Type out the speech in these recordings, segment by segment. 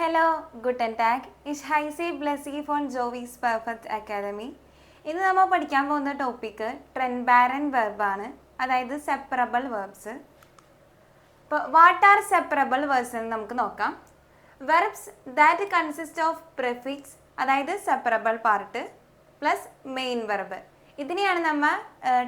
Hello Guten tag. Ich heiße Blessy von Jovis Perfect Academy. ഇന്ന് നമ്മൾ പഠിക്കാൻ പോകുന്ന ടോപ്പിക്ക് ട്രെൻബാരൻ വെർബാണ്, അതായത് സെപ്പറബിൾ വെർബ്സ്. ഇപ്പോൾ വാട്ട് ആർ സെപ്പറബിൾ വെർബ്സ് എന്ന് നമുക്ക് നോക്കാം. Verbs that consist of prefix, അതായത് separable part plus main verb. ഇതിനെയാണ് നമ്മൾ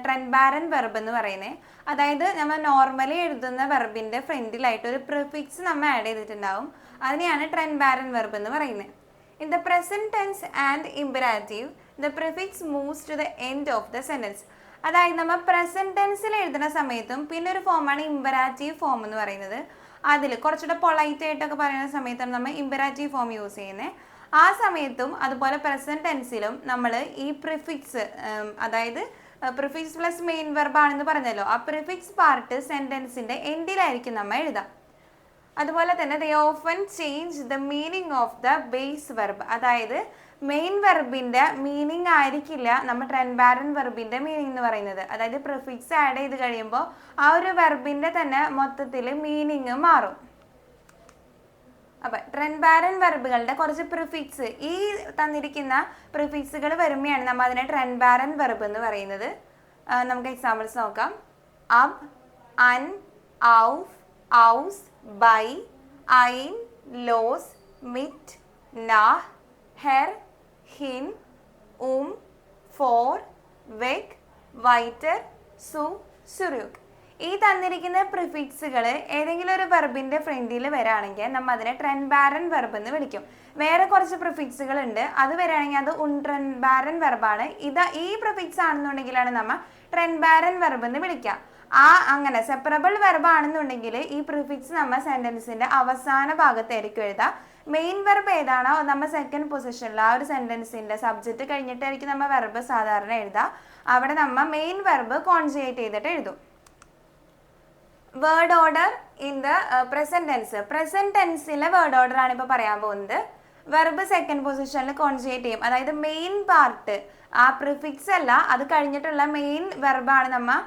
ട്രെൻബാരൻ വെർബ് എന്ന് പറയുന്നത്. അതായത് നമ്മൾ നോർമലി എഴുതുന്ന വെർബിൻ്റെ ഫ്രണ്ടിലായിട്ട് ഒരു പ്രിഫിക്സ് നമ്മൾ ആഡ് ചെയ്തിട്ടുണ്ടാവും. അതിനെയാണ് ട്രെൻബാരൻ വെർബ് എന്ന് പറയുന്നത്. In the present tense and imperative the prefix moves to the end of the sentence. അതായത് നമ്മൾ പ്രസന്റ് ടെൻസിൽ എഴുതുന്ന സമയത്തും പിന്നെ ഒരു ഫോമാണ് ഇമ്പരാറ്റീവ് ഫോം എന്ന് പറയുന്നത്. അതിൽ കുറച്ചുകൂടെ പൊളൈറ്റ് ആയിട്ടൊക്കെ പറയുന്ന സമയത്താണ് നമ്മൾ ഇമ്പരാറ്റീവ് ഫോം യൂസ് ചെയ്യുന്നത്. ആ സമയത്തും അതുപോലെ പ്രസന്റ് ടെൻസിലും നമ്മൾ ഈ പ്രിഫിക്സ്, അതായത് പ്രിഫിക്സ് പ്ലസ് മെയിൻ വെർബ് ആണെന്ന് പറഞ്ഞല്ലോ, ആ പ്രിഫിക്സ് പാർട്ട് സെന്റൻസിന്റെ എൻഡിലായിരിക്കും നമ്മൾ എഴുതാം. അതുപോലെ തന്നെ they often change the meaning of the base verb. അതായത് മെയിൻ വെർബിന്റെ മീനിങ് ആയിരിക്കില്ല നമ്മൾ ട്രെൻബാരൻ വെർബിന്റെ മീനിങ് എന്ന് പറയുന്നത്. അതായത് പ്രിഫിക്സ് ആഡ് ചെയ്ത് കഴിയുമ്പോൾ ആ ഒരു വെർബിന്റെ തന്നെ മൊത്തത്തിൽ മീനിങ് മാറും. അപ്പം ട്രെൻബാരൻ വെർബുകളുടെ കുറച്ച് പ്രിഫിക്സ്, ഈ തന്നിരിക്കുന്ന പ്രിഫിക്സുകൾ വരുമ്പോഴാണ് നമ്മൾ അതിനെ ട്രെൻബാരൻ വെർബ് എന്ന് പറയുന്നത്. നമുക്ക് എക്സാമ്പിൾസ് നോക്കാം. അബ്, അൻ, ഔഫ്, ഔസ്, ബൈ, ഐൻ, ലോസ്, മിറ്റ്, നാഹ്, ഹെർ, ഹിൻ, ഫോർ, വെക്, വൈറ്റർ, സു, സുരൂക്. ഈ തന്നിരിക്കുന്ന പ്രിഫിക്സുകൾ ഏതെങ്കിലും ഒരു വെർബിന്റെ ഫ്രണ്ടിൽ വരാണെങ്കിൽ നമ്മൾ അതിനെ ട്രെൻബാരൻ വെർബ് എന്ന് വിളിക്കും. വേറെ കുറച്ച് പ്രിഫിക്സുകൾ ഉണ്ട്, അത് വരികയാണെങ്കിൽ അത് ട്രെൻബാരൻ വെർബാണ്. ഈ പ്രിഫിക്സ് ആണെന്നുണ്ടെങ്കിലാണ് നമ്മൾ ട്രെൻബാരൻ വെർബ് എന്ന് വിളിക്കുക. അങ്ങനെ സെപ്പറബിൾ വെർബ് ആണെന്നുണ്ടെങ്കിൽ ഈ പ്രിഫിക്സ് നമ്മൾ സെന്റൻസിന്റെ അവസാന ഭാഗത്തായിരിക്കും എഴുതുക. മെയിൻ വെർബ് ഏതാണോ നമ്മൾ സെക്കൻഡ് പൊസിഷനിൽ ആ ഒരു സെന്റൻസിന്റെ സബ്ജക്റ്റ് കഴിഞ്ഞിട്ടായിരിക്കും നമ്മൾ വെർബ് സാധാരണ എഴുതുക. അവിടെ നമ്മൾ മെയിൻ വെർബ് കോൺജുഗേറ്റ് ചെയ്തിട്ട് എഴുതും. Word order in the present tense. Present ടെൻസിലെ വേർഡ് ഓർഡർ ആണ് ഇപ്പോൾ പറയാൻ പോകുന്നത്. വെർബ് സെക്കൻഡ് പൊസിഷനിൽ കോൺജുഗേറ്റ് ചെയ്യും. അതായത് മെയിൻ പാർട്ട്, ആ പ്രിഫിക്സ് അല്ല, അത് കഴിഞ്ഞിട്ടുള്ള മെയിൻ വെർബാണ് നമ്മൾ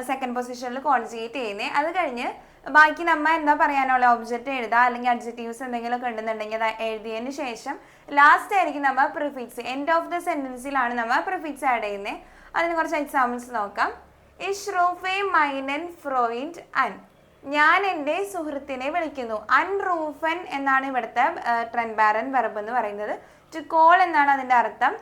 സെക്കൻഡ് പൊസിഷനിൽ കോൺജുഗേറ്റ് ചെയ്യുന്നത്. അത് കഴിഞ്ഞ് ബാക്കി നമ്മൾ എന്താ പറയാനുള്ള ഒബ്ജക്റ്റ് എഴുതുക, അല്ലെങ്കിൽ അഡ്ജക്റ്റീവ്സ് എന്തെങ്കിലുമൊക്കെ ഉണ്ടെന്നുണ്ടെങ്കിൽ അത് എഴുതിയതിന് ശേഷം ലാസ്റ്റ് ആയിരിക്കും നമ്മൾ പ്രിഫിക്സ്, എൻഡ് ഓഫ് ദ സെന്റൻസിലാണ് നമ്മൾ പ്രിഫിക്സ് ആഡ് ചെയ്യുന്നത്. അതിന് കുറച്ച് എക്സാമ്പിൾസ് നോക്കാം. ഇഷ് റൂഫെ മൈനൻ ഫ്രോയിൻഡ് അൻ. ഞാൻ എൻ്റെ സുഹൃത്തിനെ വിളിക്കുന്നു. അൺറൂഫൻ എന്നാണ് ഇവിടുത്തെ ട്രെൻബാരൻ വെർബ് എന്ന് പറയുന്നത്. ടു കോൾ എന്നാണ് അതിൻ്റെ അർത്ഥം.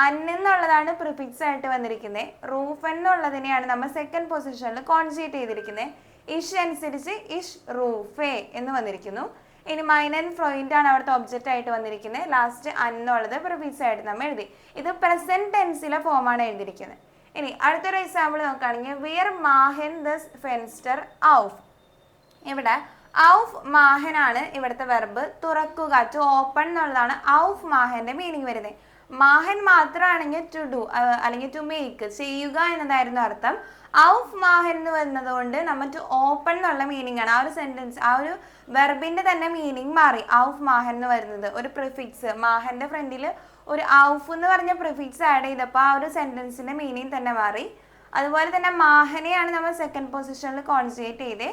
അൻ എന്നുള്ളതാണ് പ്രിഫിക്സ് ആയിട്ട് വന്നിരിക്കുന്നത്. റൂഫൻ എന്നുള്ളതിനെയാണ് നമ്മൾ സെക്കൻഡ് പൊസിഷനിൽ കോൺജുഗേറ്റ് ചെയ്തിരിക്കുന്നത്. ഇഷ് അനുസരിച്ച് ഇഷ് റൂഫെ എന്ന് വന്നിരിക്കുന്നു. ഇനി മൈനൻ ഫ്രോയിൻഡ് ആണ് അവിടുത്തെ ഒബ്ജക്റ്റ് ആയിട്ട് വന്നിരിക്കുന്നത്. ലാസ്റ്റ് അൻ എന്നുള്ളത് പ്രിഫിക്സ് ആയിട്ട് നമ്മൾ എഴുതി. ഇത് പ്രസന്റ് ടെൻസിലെ ഫോമാണ് എഴുതിയിരിക്കുന്നത്. ഇനി അടുത്തൊരു എക്സാമ്പിൾ നോക്കുകയാണെങ്കിൽ വിയർ മാഹൻ ദ ഫെൻസ്റ്റർ ഔഫ്. ഇവിടെ ഔഫ് മാഹനാണ് ഇവിടുത്തെ വെർബ്. തുറക്കുക, ടു ഓപ്പൺ എന്നുള്ളതാണ് ഔഫ് മാഹന്റെ മീനിങ് വരുന്നത്. മാഹൻ മാത്രമാണെങ്കിൽ ടു ഡു അല്ലെങ്കിൽ ടു മേക്ക്, ചെയ്യുക എന്നതായിരുന്നു അർത്ഥം. ഔഫ് മാഹൻ എന്ന് വരുന്നത് കൊണ്ട് നമ്മൾ ടു ഓപ്പൺ എന്നുള്ള മീനിങ് ആണ്. ആ ഒരു സെന്റൻസ്, ആ ഒരു വെർബിന്റെ തന്നെ മീനിങ് മാറി. ഔഫ് മാഹൻ എന്ന് വരുന്നത് ഒരു പ്രിഫിക്സ്, മാഹന്റെ ഫ്രണ്ടിൽ ഒരു ഔഫ് എന്ന് പറഞ്ഞ പ്രിഫിക്സ് ആഡ് ചെയ്തപ്പോൾ ആ ഒരു സെന്റൻസിന്റെ മീനിങ് തന്നെ മാറി. അതുപോലെ തന്നെ മാഹനെയാണ് നമ്മൾ സെക്കൻഡ് പൊസിഷനിൽ കോൺജുഗേറ്റ് ചെയ്ത്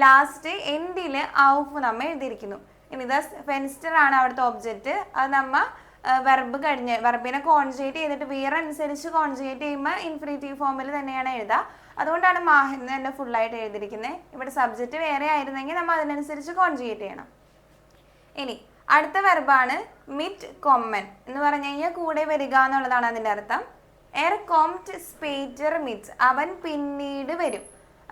ലാസ്റ്റ് എൻഡിൽ ഔഫ് നമ്മൾ എഴുതിയിരിക്കുന്നു. ഇനി ഇത് ഫെൻസ്റ്റർ ആണ് അവിടുത്തെ ഒബ്ജക്റ്റ്. അത് നമ്മൾ വെർബ് കഴിഞ്ഞ് വെർബിനെ കോൺജുഗേറ്റ് ചെയ്തിട്ട് വിയർ അനുസരിച്ച് കോൺജുഗേറ്റ് ചെയ്യുമ്പോൾ ഇൻഫിനിറ്റീവ് ഫോമിൽ തന്നെയാണ് എഴുതുക. അതുകൊണ്ടാണ് മാഹൻ തന്നെ ഫുള്ളായിട്ട് എഴുതിയിരിക്കുന്നത്. ഇവിടെ സബ്ജക്റ്റ് വേറെ ആയിരുന്നെങ്കിൽ നമ്മൾ അതിനനുസരിച്ച് കോൺജുഗേറ്റ് ചെയ്യണം. ഇനി അടുത്ത വെർബാണ് മിറ്റ് കൊമ്മൻ എന്ന് പറഞ്ഞു കഴിഞ്ഞാൽ കൂടെ വരിക എന്നുള്ളതാണ് അതിൻ്റെ അർത്ഥം. എർ കോംറ്റ് സ്പേറ്റർ മിറ്റ്, അവൻ പിന്നീട് വരും.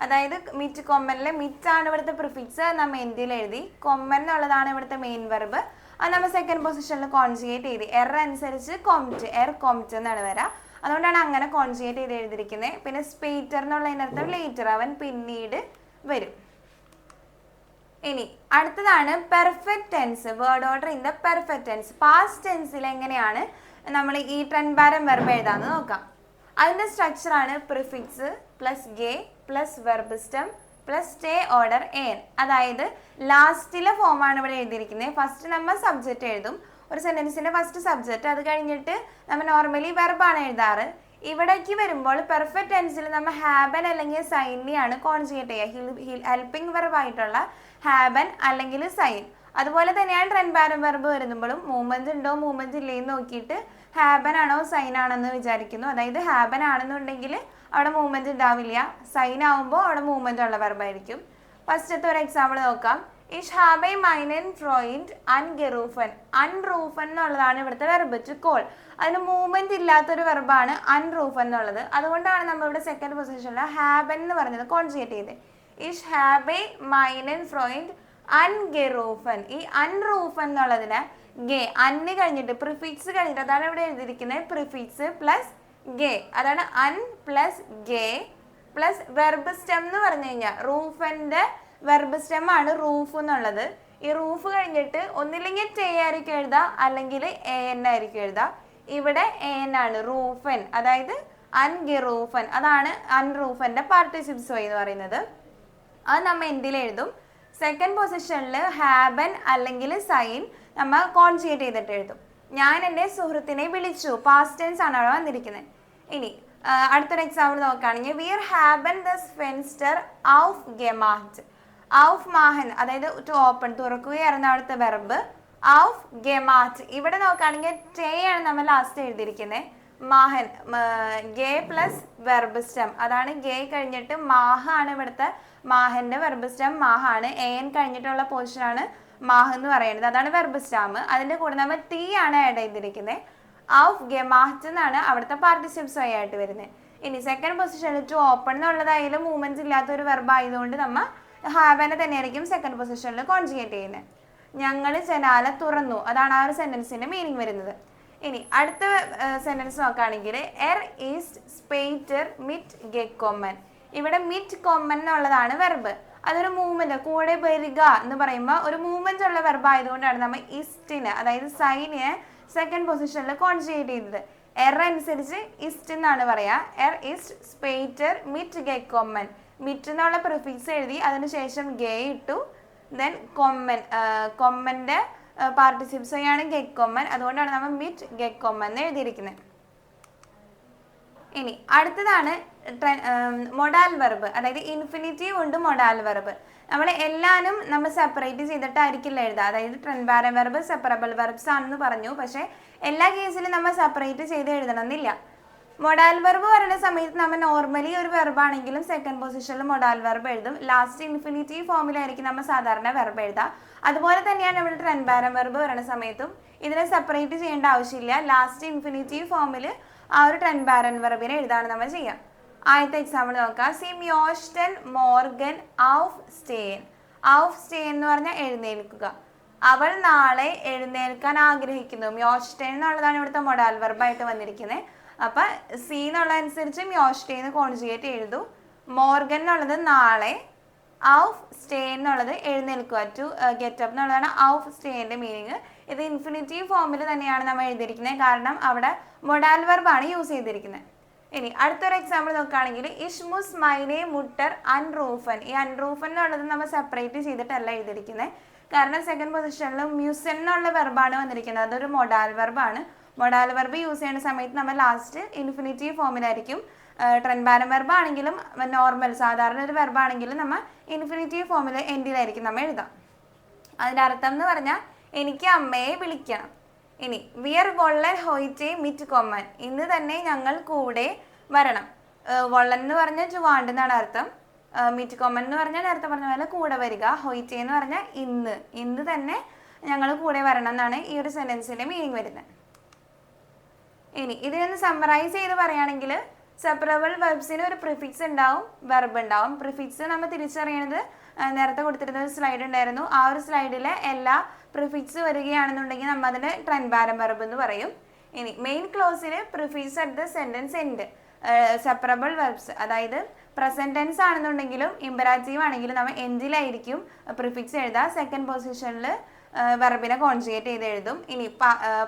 അതായത് മിറ്റ് കൊമ്മനിലെ മിറ്റ് ആണ് ഇവിടുത്തെ പ്രിഫിക്സ്, നമ്മൾ എൻഡിൽ എഴുതി. കൊമ്മൻ എന്നുള്ളതാണ് ഇവിടുത്തെ മെയിൻ വെർബ്. അത് നമ്മൾ സെക്കൻഡ് പൊസിഷനിൽ കോൺജുഗേറ്റ് ചെയ്ത് എർ അനുസരിച്ച് കോംറ്റ്, എർ കോംറ്റ് എന്നാണ് വരിക. അതുകൊണ്ടാണ് അങ്ങനെ കോൺജുഗേറ്റ് ചെയ്ത് എഴുതിയിരിക്കുന്നത്. പിന്നെ സ്പേറ്റർ എന്നുള്ളതിൻ്റെ അർത്ഥം ലേറ്റർ, അവൻ പിന്നീട് വരും. ഇനി അടുത്തതാണ് perfect tense. Word order in the perfect tense. Past ടെൻസിൽ എങ്ങനെയാണ് നമ്മൾ ഈ ട്രെൻബാരൻ വെർബ് എഴുതാമെന്ന് നോക്കാം. അതിൻ്റെ സ്ട്രക്ചറാണ് പ്രിഫിക്സ് പ്ലസ് ഗെ പ്ലസ് വെർബ് സ്റ്റം പ്ലസ് സ്റ്റേ ഓർഡർ എൻ. അതായത് ലാസ്റ്റിലെ ഫോമാണ് ഇവിടെ എഴുതിയിരിക്കുന്നത്. ഫസ്റ്റ് നമ്മൾ സബ്ജക്റ്റ് എഴുതും, ഒരു സെന്റൻസിന്റെ ഫസ്റ്റ് സബ്ജക്റ്റ്. അത് കഴിഞ്ഞിട്ട് നമ്മൾ നോർമലി വെർബാണ് എഴുതാറ്. ഇവിടേക്ക് വരുമ്പോൾ പെർഫെക്റ്റ് ടെൻസിൽ നമ്മൾ ഹാബൻ അല്ലെങ്കിൽ സൈനെയാണ് കോൺജുഗേറ്റ് ചെയ്യുക. ഹെൽപ്പിംഗ് വെർബ് ആയിട്ടുള്ള ഹാബൻ അല്ലെങ്കിൽ സൈൻ. അതുപോലെ തന്നെയാണ് ട്രെൻഡ് പാരം വെർബ് വരുമ്പോഴും മൂവ്മെന്റ് ഉണ്ടോ മൂവ്മെന്റ് ഇല്ലേന്ന് നോക്കിയിട്ട് ഹാബൻ ആണോ സൈൻ ആണെന്ന് വിചാരിക്കുന്നു. അതായത് ഹാബൻ ആണെന്നുണ്ടെങ്കിൽ അവിടെ മൂവ്മെന്റ് ഉണ്ടാവില്ല, സൈൻ ആവുമ്പോൾ അവിടെ മൂവ്മെന്റ് ഉള്ള വെർബായിരിക്കും. ഫസ്റ്റത്തെ ഒരു എക്സാമ്പിൾ നോക്കാം. Ich habe meinen Freund angerufen. Anrufen എന്നുള്ളതാണ് ഇവിടുത്തെ വെർബ് ടു കോൾ. അതിന് മൂവ്മെന്റ് ഇല്ലാത്തൊരു വെർബാണ് അൺറൂഫൻ എന്നുള്ളത്. അതുകൊണ്ടാണ് നമ്മൾ ഇവിടെ സെക്കൻഡ് പൊസിഷനിൽ ഹാബൻ എന്ന് പറഞ്ഞത് കോൺജുഗേറ്റ് ചെയ്ത്. Ich habe meinen Freund angerufen. ഈ അൺറൂഫൻ എന്നുള്ളതിന് ഗേ അന്ന് കഴിഞ്ഞിട്ട് പ്രിഫിക്സ് കഴിഞ്ഞിട്ട്, അതാണ് ഇവിടെ എഴുതിയിരിക്കുന്നത്, പ്രിഫിക്സ് പ്ലസ് ഗേ, അതാണ് അൺ പ്ലസ് ഗേ പ്ലസ് വെർബ് സ്റ്റെം എന്ന് പറഞ്ഞു കഴിഞ്ഞാൽ റൂഫന്റെ വെർബ് സ്റ്റെം ആണ് റൂഫ് എന്നുള്ളത്. ഈ റൂഫ് കഴിഞ്ഞിട്ട് ഒന്നില്ലെങ്കിൽ ടെ ആയിരിക്കും എഴുതുക, അല്ലെങ്കിൽ എ എൻ ആയിരിക്കും എഴുതുക. ഇവിടെ എ എൻ ആണ് റൂഫൻ, അതായത് അൺഗിറൂഫൻ, അതാണ് അൺറൂഫന്റെ പാർട്ടിസിപ്സ് വൈ എന്ന് പറയുന്നത്. അത് നമ്മൾ എന്തിൽ എഴുതും? സെക്കൻഡ് പൊസിഷനിൽ ഹാബൻ അല്ലെങ്കിൽ സൈൻ നമ്മൾ കോൺജുഗേറ്റ് ചെയ്തിട്ട് എഴുതും. ഞാൻ എൻ്റെ സുഹൃത്തിനെ വിളിച്ചു, പാസ്റ്റ് ടെൻസ് ആണ് അവിടെ വന്നിരിക്കുന്നത്. ഇനി അടുത്തൊരു എക്സാമ്പിൾ നോക്കുകയാണെങ്കിൽ വിർ ഹാബൻ ദസ് ഫെൻസ്റ്റർ ഔഫ് ഗെമാറ്റ്. ഔഫ് മാഹൻ, അതായത് ടു ഓപ്പൺ, തുറക്കുകയായിരുന്നു അവിടുത്തെ വെർബ്. ഔഫ് ഗെമാറ്റ്, ഇവിടെ നോക്കുകയാണെങ്കിൽ ടേ ആണ് നമ്മൾ ലാസ്റ്റ് എഴുതിയിരിക്കുന്നത്. മാഹൻ ഗേ പ്ലസ് വെർബ് സ്റ്റെം, അതാണ് ഗേ കഴിഞ്ഞിട്ട് മാഹ ആണ് ഇവിടുത്തെ മാഹന്റെ വെർബ് സ്റ്റെം മാഹാണ്. എ എൻ കഴിഞ്ഞിട്ടുള്ള പൊസിഷനാണ് മാഹ് എന്ന് പറയുന്നത്, അതാണ് വെർബ് സ്റ്റെം. അതിന്റെ കൂടെ നമ്മൾ ടി ആണ് ആഡ് ചെയ്തിരിക്കുന്നത്. ഔഫ് ഗെമാറ്റ് എന്നാണ് അവിടുത്തെ പാർട്ടിസിപ്സ് ആയിട്ട് വരുന്നത്. ഇനി സെക്കൻഡ് പൊസിഷനിൽ ടു ഓപ്പൺ എന്നുള്ളതായാലും മൂവ്മെന്റ്സ് ഇല്ലാത്ത ഒരു വെർബ് ആയതുകൊണ്ട് നമ്മൾ ഹാബനെ തന്നെയായിരിക്കും സെക്കൻഡ് പൊസിഷനിൽ കോൺജുഗേറ്റ് ചെയ്യുന്നത്. ഞങ്ങൾ ജനാല തുറന്നു, അതാണ് ആ ഒരു സെന്റൻസിന്റെ മീനിങ് വരുന്നത്. ഇനി അടുത്ത സെന്റൻസ് നോക്കുകയാണെങ്കിൽ എർ ഈസ്റ്റ് സ്പെയ്റ്റർ മിറ്റ് ഗെക്കൊമ്മൻ. ഇവിടെ മിറ്റ് കൊമ്മൻ എന്നുള്ളതാണ് വെർബ്. അതൊരു മൂവ്മെന്റ്, കൂടെ വരിക എന്ന് പറയുമ്പോൾ ഒരു മൂവ്മെന്റ് ഉള്ള വെർബ് ആയതുകൊണ്ടാണ് നമ്മൾ ഇസ്റ്റിന്, അതായത് സൈനിനെ സെക്കൻഡ് പൊസിഷനിൽ കോൺജുഗേറ്റ് ചെയ്തത്. എർ അനുസരിച്ച് ഇസ്റ്റ് എന്നാണ് പറയാ. എർ ഈസ്റ്റ് സ്പെയ്റ്റർ മിറ്റ് ഗെക്കൊമ്മൻ. മിറ്റ് എന്നുള്ള പ്രിഫിക്സ് എഴുതി അതിനുശേഷം ഗേ ഇട്ടു, ദെൻ കൊമ്മൻ, കൊമ്മന്റെ പാർട്ടിസിപ്സ് ആണ് ഗെക്കൊമ്മൻ, അതുകൊണ്ടാണ് നമ്മൾ മിറ്റ് ഗെക്കൊമ്മൻ എന്ന് എഴുതിയിരിക്കുന്നത്. ഇനി അടുത്തതാണ് മൊഡാൽ വെർബ്, അതായത് ഇൻഫിനിറ്റീവ് ഉണ്ട് മൊഡാൽ വെർബ്. നമ്മൾ എല്ലാനും നമ്മൾ സെപ്പറേറ്റ് ചെയ്തിട്ടായിരിക്കില്ല എഴുതുക. അതായത് ട്രെൻഡ് പാരം വെർബ് സെപ്പറബിൾ വെർബ്സ് ആണെന്ന് പറഞ്ഞു, പക്ഷെ എല്ലാ കേസിലും നമ്മൾ സെപ്പറേറ്റ് ചെയ്ത് എഴുതണമെന്നില്ല. മൊഡാൽ വെർബ് പറയുന്ന സമയത്ത് നമ്മൾ നോർമലി ഒരു വെർബ് ആണെങ്കിലും സെക്കൻഡ് പൊസിഷനിൽ മൊഡാൽ വെർബ് എഴുതും. ലാസ്റ്റ് ഇൻഫിനിറ്റീവ് ഫോമിലായിരിക്കും നമ്മൾ സാധാരണ വെർബ് എഴുതുക. അതുപോലെ തന്നെയാണ് ഇവിടെ ട്രെൻഡ് പാരം വെർബ് പറയുന്ന സമയത്തും ഇതിനെ സെപ്പറേറ്റ് ചെയ്യേണ്ട ആവശ്യമില്ല. ലാസ്റ്റ് ഇൻഫിനിറ്റീവ് ഫോമിൽ ആ ഒരു ട്രെൻഡ് പാരം വെർബിനെ എഴുതാണ് നമ്മൾ ചെയ്യുക. ആദ്യത്തെ എക്സാമ്പിൾ നോക്കാം. സി മ്യോസ്റ്റൻ മോർഗൻ ഔഫ് സ്റ്റേൻ. ഔഫ് സ്റ്റേൻ എന്ന് പറഞ്ഞാൽ എഴുന്നേൽക്കുക. അവൾ നാളെ എഴുന്നേൽക്കാൻ ആഗ്രഹിക്കുന്നു. മ്യോസ്റ്റൻ എന്നുള്ളതാണ് ഇവിടുത്തെ മൊഡാൽ വെർബായിട്ട് വന്നിരിക്കുന്നത്. അപ്പൊ സി എന്നുള്ളതനുസരിച്ച് മ്യോസ്റ്റേന്ന് കോൺജുഗേറ്റ് എഴുതു. മോർഗൻ എന്നുള്ളത് നാളെ, ഔഫ് സ്റ്റേ എന്നുള്ളത് എഴുന്നേൽക്കുക, ടു ഗെറ്റ് അപ്പ് എന്നുള്ളതാണ് ഔഫ് സ്റ്റേന്റെ മീനിങ്. ഇത് ഇൻഫിനിറ്റീവ് ഫോമിൽ തന്നെയാണ് നമ്മൾ എഴുതിയിരിക്കുന്നത്, കാരണം അവിടെ മൊഡാൽ വെർബാണ് യൂസ് ചെയ്തിരിക്കുന്നത്. ഇനി അടുത്തൊരു എക്സാമ്പിൾ നോക്കുകയാണെങ്കിൽ ഇഷ്മുസ് മൈനെ മുട്ടർ അൺറൂഫൻ. ഈ അൺറൂഫൻ എന്നുള്ളത് നമ്മൾ സെപ്പറേറ്റ് ചെയ്തിട്ടല്ല എഴുതിയിരിക്കുന്നത്, കാരണം സെക്കൻഡ് പൊസിഷനിൽ മ്യൂസൻ എന്നുള്ള വെർബാണ് വന്നിരിക്കുന്നത്. അതൊരു മൊഡാൽ വെർബാണ്. മൊഡാൽ വെർബ് യൂസ് ചെയ്യുന്ന സമയത്ത് നമ്മൾ ലാസ്റ്റ് ഇൻഫിനിറ്റീവ് ഫോമിലായിരിക്കും. ട്രെൻഡ് പാരം വെർബ് ആണെങ്കിലും നോർമൽ സാധാരണ ഒരു വെർബ് ആണെങ്കിലും നമ്മൾ ഇൻഫിനിറ്റീവ് ഫോമിൽ എൻഡിലായിരിക്കും നമ്മൾ എഴുതാം. അതിൻ്റെ അർത്ഥം എന്ന് പറഞ്ഞാൽ എനിക്ക് അമ്മയെ വിളിക്കണം. ഇനി വിയർ വൊള്ളൻ ഹോയിറ്റെ മിറ്റ് കൊമ്മൻ. ഇന്ന് തന്നെ ഞങ്ങൾ കൂടെ വരണം. വൊള്ളൻ എന്ന് പറഞ്ഞാൽ ടു വാണ്ട് എന്നാണ് അർത്ഥം. മിറ്റ് കൊമ്മൻ എന്ന് പറഞ്ഞാൽ നേരത്തെ പറഞ്ഞ പോലെ കൂടെ വരിക. ഹോയിറ്റെ എന്ന് പറഞ്ഞാൽ ഇന്ന്, ഇന്ന് തന്നെ ഞങ്ങൾ കൂടെ വരണം എന്നാണ് ഈ ഒരു സെന്റൻസിന്റെ മീനിങ് വരുന്നത്. ഇനി ഇതിനൊന്ന് സമ്മറൈസ് ചെയ്ത് പറയുകയാണെങ്കിൽ സെപ്പറബിൾ വെർബ്സിന് ഒരു പ്രിഫിക്സ് ഉണ്ടാവും, വെർബ് ഉണ്ടാവും. പ്രിഫിക്സ് നമ്മൾ തിരിച്ചറിയണത് നേരത്തെ കൊടുത്തിരുന്ന ഒരു സ്ലൈഡ് ഉണ്ടായിരുന്നു. ആ ഒരു സ്ലൈഡിലെ എല്ലാ പ്രിഫിക്സ് വരികയാണെന്നുണ്ടെങ്കിൽ നമ്മൾ അതിന് ട്രെൻഡ് പാരം വെർബ് എന്ന് പറയും. ഇനി മെയിൻ ക്ലോസിൽ prefix at the sentence end. Separable verbs, അതായത് പ്രസന്റ് ടെൻസ് ആണെന്നുണ്ടെങ്കിലും ഇമ്പരാറ്റീവ് ആണെങ്കിലും നമ്മൾ എൻഡിലായിരിക്കും പ്രിഫിക്സ് എഴുതുക. സെക്കൻഡ് പൊസിഷനിൽ വെർബിനെ കോൺജുഗേറ്റ് ചെയ്ത് എഴുതും. ഇനി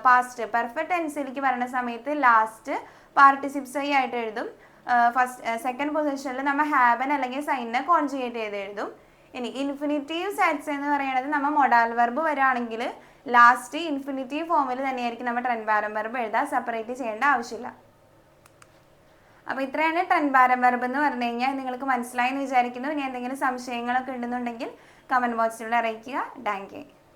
പാസ്റ്റ് പെർഫെക്റ്റ് ടെൻസിലേക്ക് പറയുന്ന സമയത്ത് ലാസ്റ്റ് പാർട്ടിസിപ്സ് ആയിട്ട് എഴുതും. സെക്കൻഡ് പൊസിഷനിൽ നമ്മൾ ഹാബൻ അല്ലെങ്കിൽ സൈനിനെ കോൺജുഗേറ്റ് ചെയ്ത് എഴുതും. ഇനി ഇൻഫിനിറ്റീവ് സെറ്റ്സ് എന്ന് പറയുന്നത് നമ്മൾ മൊഡാൽ വെർബ് വരികയാണെങ്കിൽ ലാസ്റ്റ് ഇൻഫിനിറ്റീവ് ഫോമിൽ തന്നെയായിരിക്കും നമ്മൾ ട്രെൻഡ് പാരം വെർബ് എഴുതാൻ, സെപ്പറേറ്റ് ചെയ്യേണ്ട ആവശ്യമില്ല. അപ്പോൾ ഇത്രയാണ് ട്രെൻഡ് പാരം വെർബ് എന്ന് പറഞ്ഞു കഴിഞ്ഞാൽ നിങ്ങൾക്ക് മനസ്സിലായി എന്ന് വിചാരിക്കുന്നു. ഇനി എന്തെങ്കിലും സംശയങ്ങളൊക്കെ ഉണ്ടെന്നുണ്ടെങ്കിൽ കമൻറ്റ് ബോക്സിലൂടെ അറിയിക്കുക. Thank you.